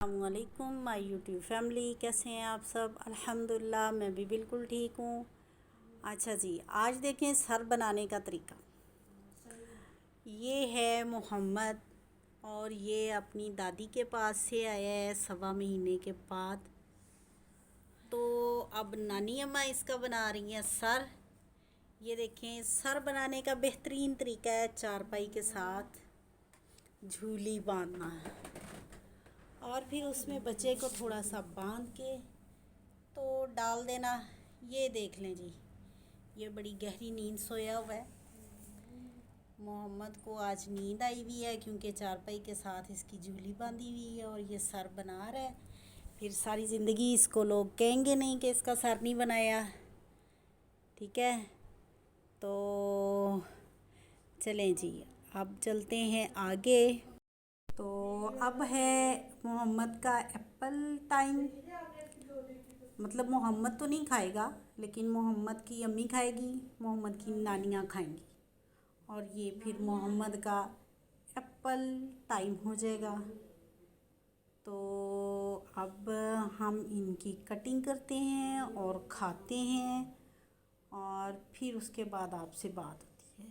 अस्सलामुअलैकुम my YouTube family, कैसे हैं आप सब। अल्हम्दुलिल्लाह मैं भी बिल्कुल ठीक हूँ। अच्छा जी, आज देखें सर बनाने का तरीका। ये है मोहम्मद और ये अपनी दादी के पास से आया है 1.25 महीने के बाद। तो अब नानी अम्मा इसका बना रही हैं सर। ये देखें, सर बनाने का बेहतरीन तरीका है चारपाई के साथ झूली बांधना है और फिर उसमें बच्चे को थोड़ा सा बांध के तो डाल देना। ये देख लें जी, ये बड़ी गहरी नींद सोया हुआ है। मोहम्मद को आज नींद आई हुई है क्योंकि चारपाई के साथ इसकी झूली बांधी हुई है और ये सर बना रहा है। फिर सारी ज़िंदगी इसको लोग कहेंगे नहीं कि इसका सर नहीं बनाया। ठीक है, तो चलें जी, अब चलते हैं आगे। तो अब है मोहम्मद का एप्पल टाइम। मतलब मोहम्मद तो नहीं खाएगा, लेकिन मोहम्मद की अम्मी खाएगी, मोहम्मद की नानियाँ खाएंगी और ये फिर मोहम्मद का एप्पल टाइम हो जाएगा। तो अब हम इनकी कटिंग करते हैं और खाते हैं और फिर उसके बाद आपसे बात होती है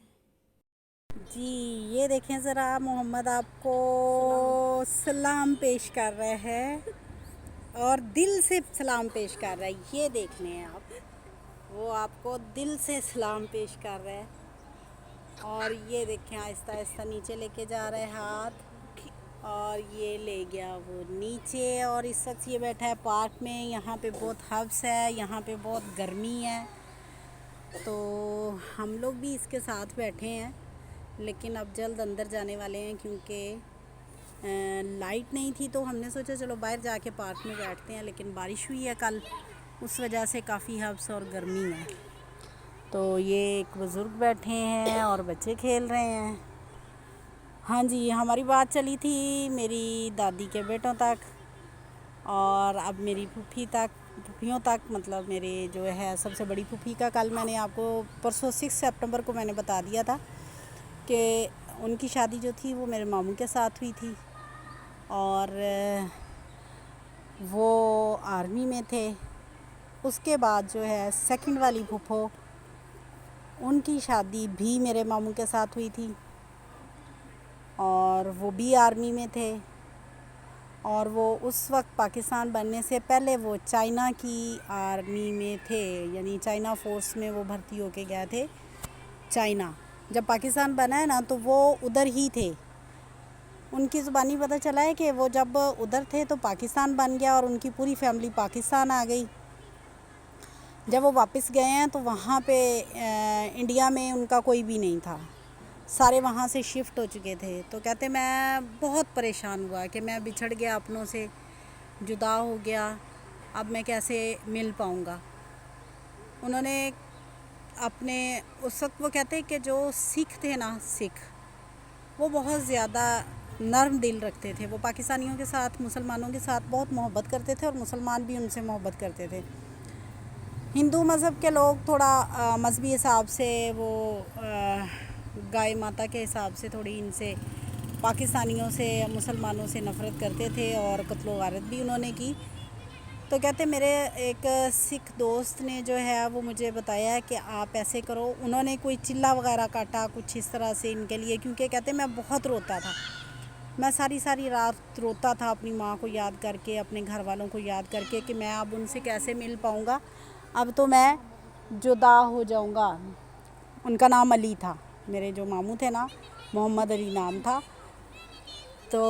जी। ये देखें ज़रा, मोहम्मद आपको सलाम पेश कर रहा है और दिल से सलाम पेश कर रहा है। ये देख लें आप, वो आपको दिल से सलाम पेश कर रहा है। और ये देखें, आहिस्ता आहिस्ता नीचे लेके जा रहा है हाथ और ये ले गया वो नीचे। और इस वक्त ये बैठा है पार्क में। यहाँ पे बहुत हब्स है, यहाँ पे बहुत गर्मी है, तो हम लोग भी इसके साथ बैठे हैं। लेकिन अब जल्द अंदर जाने वाले हैं क्योंकि लाइट नहीं थी, तो हमने सोचा चलो बाहर जाके पार्क में बैठते हैं। लेकिन बारिश हुई है कल, उस वजह से काफ़ी हब्स और गर्मी है। तो ये एक बुज़ुर्ग बैठे हैं और बच्चे खेल रहे हैं। हाँ जी, हमारी बात चली थी मेरी दादी के बेटों तक और अब मेरी फूफियों तक। मतलब मेरे जो है सबसे बड़ी फूफी का कल मैंने आपको परसों 6 सितंबर को मैंने बता दिया था कि उनकी शादी जो थी वो मेरे मामू के साथ हुई थी और वो आर्मी में थे। उसके बाद जो है सेकंड वाली फूफो, उनकी शादी भी मेरे मामू के साथ हुई थी और वो भी आर्मी में थे। और वो उस वक्त पाकिस्तान बनने से पहले वो चाइना की आर्मी में थे, यानी चाइना फ़ोर्स में वो भर्ती होके गए थे चाइना। जब पाकिस्तान बना है ना, तो वो उधर ही थे। उनकी ज़ुबानी पता चला है कि वो जब उधर थे तो पाकिस्तान बन गया और उनकी पूरी फैमिली पाकिस्तान आ गई। जब वो वापस गए हैं तो वहाँ पे इंडिया में उनका कोई भी नहीं था, सारे वहाँ से शिफ्ट हो चुके थे। तो कहते मैं बहुत परेशान हुआ कि मैं बिछड़ गया, अपनों से जुदा हो गया, अब मैं कैसे मिल पाऊँगा। उन्होंने अपने उस वक्त वो कहते कि जो सिख थे ना, सिख वो बहुत ज़्यादा नर्म दिल रखते थे। वो पाकिस्तानियों के साथ, मुसलमानों के साथ बहुत मोहब्बत करते थे और मुसलमान भी उनसे मोहब्बत करते थे। हिंदू मज़हब के लोग थोड़ा मजहबी हिसाब से वो गाय माता के हिसाब से थोड़ी इनसे, पाकिस्तानियों से, मुसलमानों से नफ़रत करते थे और कत्ल व गारत भी उन्होंने की। तो कहते मेरे एक सिख दोस्त ने जो है वो मुझे बताया कि आप ऐसे करो। उन्होंने कोई चिल्ला वगैरह काटा कुछ इस तरह से इनके लिए, क्योंकि कहते मैं बहुत रोता था, मैं सारी सारी रात रोता था अपनी माँ को याद करके, अपने घर वालों को याद करके कि मैं अब उनसे कैसे मिल पाऊँगा, अब तो मैं जुदा हो जाऊँगा। उनका नाम अली था, मेरे जो मामू थे ना, मोहम्मद अली नाम था। तो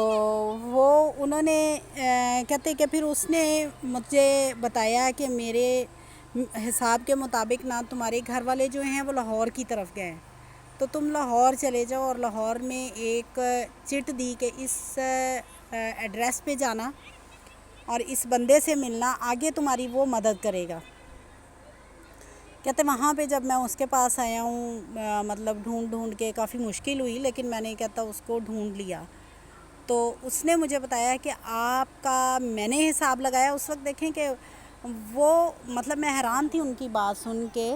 वो उन्होंने कहते कि फिर उसने मुझे बताया कि मेरे हिसाब के मुताबिक ना तुम्हारे घर वाले जो हैं वो लाहौर की तरफ गए, तो तुम लाहौर चले जाओ और लाहौर में एक चिट दी कि इस एड्रेस पे जाना और इस बंदे से मिलना, आगे तुम्हारी वो मदद करेगा। कहते वहाँ पे जब मैं उसके पास आया हूँ, मतलब ढूंढ के काफ़ी मुश्किल हुई, लेकिन मैंने कहता उसको ढूंढ लिया। तो उसने मुझे बताया कि आपका, मैंने हिसाब लगाया उस वक्त, देखें कि वो, मतलब मैं हैरान थी उनकी बात सुन के,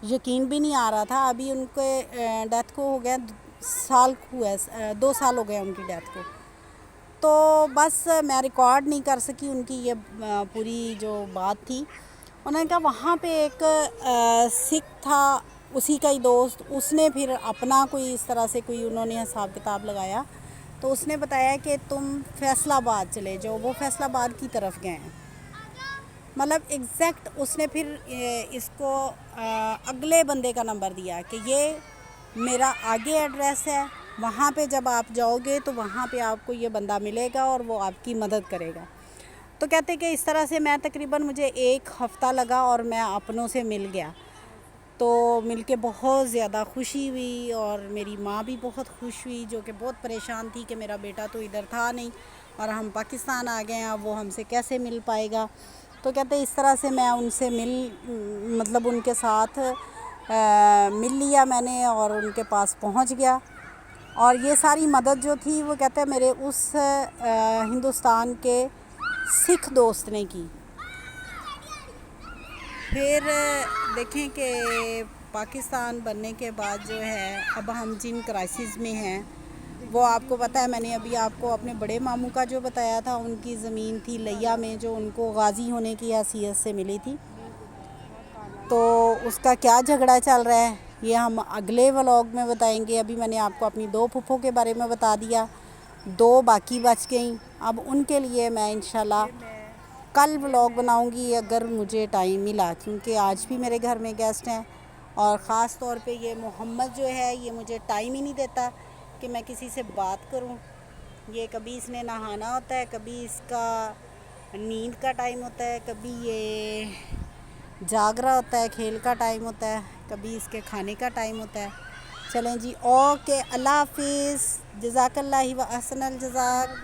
यकीन भी नहीं आ रहा था। अभी उनके डेथ को हो गया साल हुआ है, 2 साल हो गए उनकी डेथ को। تو بس میں ریکارڈ نہیں کر سکی ان کی یہ پوری جو بات تھی. انہوں نے کہا وہاں پہ ایک سکھ تھا, اسی کا ہی دوست, اس نے پھر اپنا کوئی اس طرح سے کوئی انہوں نے حساب کتاب لگایا, تو اس نے بتایا کہ تم فیصل آباد چلے جاؤ. وہ فیصل آباد کی طرف گئے ہیں. مطلب ایگزیکٹ اس نے پھر اس کو اگلے بندے کا نمبر دیا کہ یہ میرا آگے ایڈریس ہے, وہاں پہ جب آپ جاؤ گے تو وہاں پہ آپ کو یہ بندہ ملے گا اور وہ آپ کی مدد کرے گا. تو کہتے کہ اس طرح سے میں تقریباً مجھے 1 ہفتہ لگا اور میں اپنوں سے مل گیا. تو مل کے بہت زیادہ خوشی ہوئی, اور میری ماں بھی بہت خوش ہوئی جو کہ بہت پریشان تھی کہ میرا بیٹا تو ادھر تھا نہیں اور ہم پاکستان آ گئے ہیں, اب وہ ہم سے کیسے مل پائے گا. تو کہتے اس طرح سے میں ان سے مطلب ان کے ساتھ مل لیا میں نے اور ان کے پاس پہنچ گیا. اور یہ ساری مدد جو تھی وہ کہتے ہیں میرے اس ہندوستان کے سکھ دوست نے کی. پھر دیکھیں کہ پاکستان بننے کے بعد جو ہے اب ہم جن کرائسس میں ہیں وہ آپ کو پتہ ہے, میں نے ابھی آپ کو اپنے بڑے ماموں کا جو بتایا تھا, ان کی زمین تھی لیا میں جو ان کو غازی ہونے کی حیثیت سے ملی تھی. تو اس کا کیا جھگڑا چل رہا ہے یہ ہم اگلے ولاگ میں بتائیں گے. ابھی میں نے آپ کو اپنی 2 پھپھوں کے بارے میں بتا دیا, 2 باقی بچ گئیں. اب ان کے لیے میں انشاءاللہ کل ولاگ بناؤں گی اگر مجھے ٹائم ملا, کیونکہ آج بھی میرے گھر میں گیسٹ ہیں, اور خاص طور پہ یہ محمد جو ہے یہ مجھے ٹائم ہی نہیں دیتا کہ میں کسی سے بات کروں. یہ کبھی اس نے نہانا ہوتا ہے, کبھی اس کا نیند کا ٹائم ہوتا ہے, کبھی یہ جاگ رہا ہوتا ہے, کھیل کا ٹائم ہوتا ہے, کبھی اس کے کھانے کا ٹائم ہوتا ہے. چلیں جی, اوکے, اللہ حافظ, جزاک اللہ و احسن الجزاک.